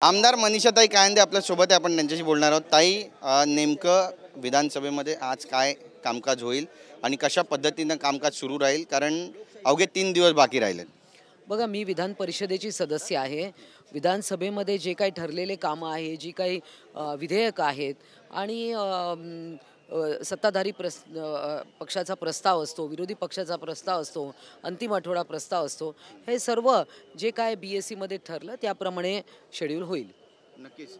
आमदार मनीषाताई कायंदे आपल्या सोबत आहे, आपण त्यांच्याशी बोलणार आहोत। ताई, नेमकं विधानसभेमध्ये आज काय कामकाज होईल आणि कशा पद्धतीने कामकाज सुरू राहील, कारण अवघे 3 दिवस बाकी राहिले। बघा, मी विधान परिषदेची सदस्य आहे। विधानसभेमध्ये जे काही ठरलेले कामं आहे, जी काही विधेयक आहेत आणि सत्ताधारी पक्षाचा प्रस्ताव असतो, विरोधी पक्षाचा प्रस्ताव असतो, अंतिम आठवडा प्रस्ताव असतो, हे सर्व जे काय BSCमध्ये ठरलं त्याप्रमाणे शेड्यूल होईल। नक्कीच।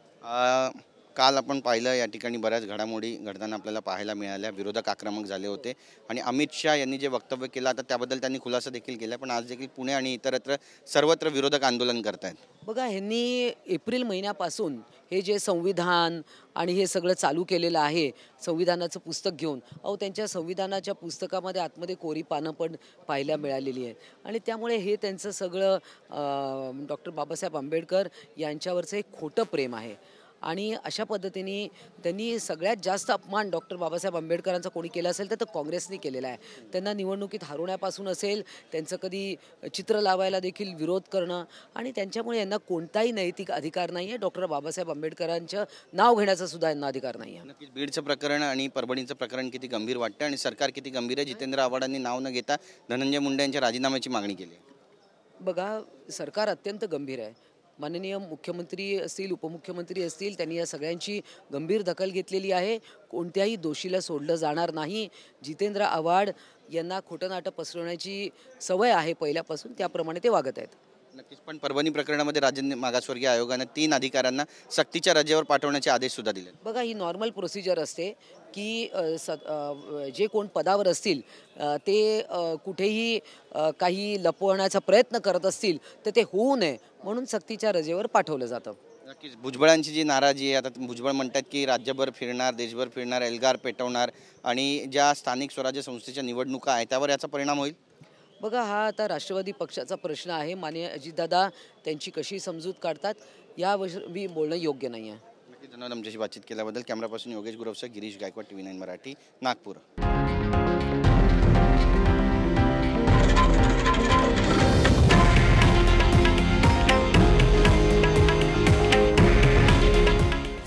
काल आपण पाहिलं या ठिकाणी बऱ्याच घडामोडी घडताना आपल्याला पाहायला मिळाल्या। विरोधक आक्रमक झाले होते आणि अमित शाह यांनी जे वक्तव्य केलं आता त्याबद्दल त्यांनी खुलासा देखील केला, पण आज देखील पुणे आणि इतरत्र सर्वत्र विरोधक आंदोलन करतायत। बघा, ह्यांनी एप्रिल महिन्यापासून हे जे संविधान आणि हे सगळं चालू केलेलं आहे, संविधानाचं पुस्तक घेऊन, त्यांच्या संविधानाच्या पुस्तकामध्ये आतमध्ये कोरी पानं पण पाहायला मिळालेली आहेत आणि त्यामुळे हे त्यांचं सगळं डॉक्टर बाबासाहेब आंबेडकर यांच्यावरचं एक खोटं प्रेम आहे आणि अशा पद्धतीने त्यांनी सगळ्यात जास्त अपमान डॉक्टर बाबासाहेब आंबेडकरांचा कोणी केला असेल तर काँग्रेसने केलेला आहे। त्यांना निवडणुकीत हरवण्यापासून असेल, त्यांचं कधी चित्र लावायला देखील विरोध करणं आणि त्यांच्यामुळे यांना कोणताही नैतिक अधिकार नाही आहे। डॉक्टर बाबासाहेब आंबेडकरांचं नाव घेण्याचा सुद्धा यांना अधिकार नाही आहे। नक्कीच बीडचं प्रकरण आणि परभणीचं प्रकरण किती गंभीर वाटतं आणि सरकार किती गंभीर आहे। जितेंद्र आव्हाडांनी नाव न घेता धनंजय मुंडे यांच्या राजीनाम्याची मागणी केली। बघा, सरकार अत्यंत गंभीर आहे। माननीय मुख्यमंत्री असतील, उपमुख्यमंत्री असतील, त्यांनी या सगळ्यांची गंभीर दखल घेतलेली आहे। कोणत्याही दोषीला सोडलं जाणार नाही। जितेंद्र आव्हाड यांना खोटं नाटं पसरवण्याची सवय आहे पहिल्यापासून, त्याप्रमाणे ते वागत आहेत। नक्कीच। पण परभणी प्रकरणामध्ये राज्य मागासवर्गीय आयोगाने 3 अधिकाऱ्यांना सक्तीच्या रजेवर पाठवण्याचे आदेश सुद्धा दिले। बघा, ही नॉर्मल प्रोसिजर असते की जे कोण पदावर असतील ते कुठेही काही लपवण्याचा प्रयत्न करत असतील तर ते होऊ नये म्हणून सक्तीच्या रजेवर पाठवलं जातं। नक्कीच। भुजबळांची जी नाराजी आहे, आता भुजबळ म्हणतात की राज्यभर फिरणार, देशभर फिरणार, एल्गार पेटवणार आणि ज्या स्थानिक स्वराज्य संस्थेच्या निवडणुका आहेत त्यावर याचा परिणाम होईल। बघा, हा आता राष्ट्रवादी पक्षाचा प्रश्न आहे। माननीय अजितदादा त्यांची कशी समजूत काढतात याविषयी बोलणं योग्य नाही आहे। नक्कीच। धन्यवाद आमच्याशी बातचीत केल्याबद्दल। कॅमेरापासून योगेश गुरवसह गिरीश गायकवाड, TV9 मराठी, नागपूर।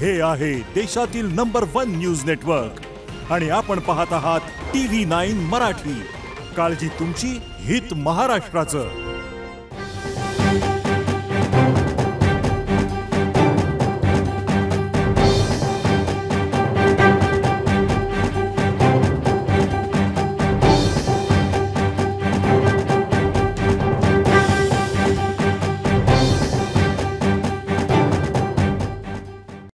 हे आहे देशातील नंबर 1 न्यूज नेटवर्क आणि आपण पाहत आहात TV9 मराठी। काळजी तुमची, हित महाराष्ट्राचं।